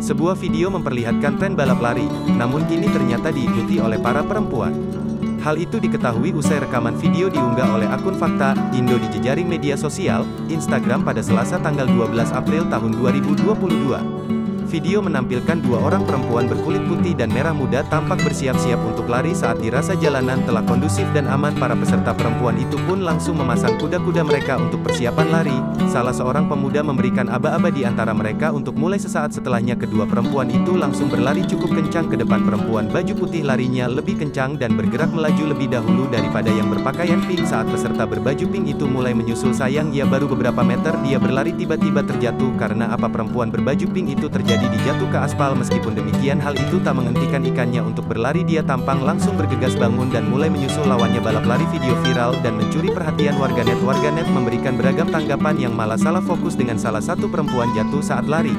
Sebuah video memperlihatkan tren balap lari, namun kini ternyata diikuti oleh para perempuan. Hal itu diketahui usai rekaman video diunggah oleh akun Fakta Indo di jejaring media sosial, Instagram pada Selasa tanggal 12 April tahun 2022. Video menampilkan dua orang perempuan berkulit putih dan merah muda tampak bersiap-siap untuk lari saat dirasa jalanan telah kondusif dan aman. Para peserta perempuan itu pun langsung memasang kuda-kuda mereka untuk persiapan lari. Salah seorang pemuda memberikan aba-aba di antara mereka untuk mulai sesaat setelahnya. Kedua perempuan itu langsung berlari cukup kencang ke depan. Perempuan baju putih larinya lebih kencang dan bergerak melaju lebih dahulu daripada yang berpakaian pink. Saat peserta berbaju pink itu mulai menyusul, sayang ia baru beberapa meter dia berlari tiba-tiba terjatuh. Karena apa? Perempuan berbaju pink itu terjadi dijatuh ke aspal. Meskipun demikian, hal itu tak menghentikan ikannya untuk berlari. Dia tampang langsung bergegas bangun dan mulai menyusul lawannya. Balap lari video viral dan mencuri perhatian warganet. Warganet memberikan beragam tanggapan yang malah salah fokus dengan salah satu perempuan jatuh saat lari.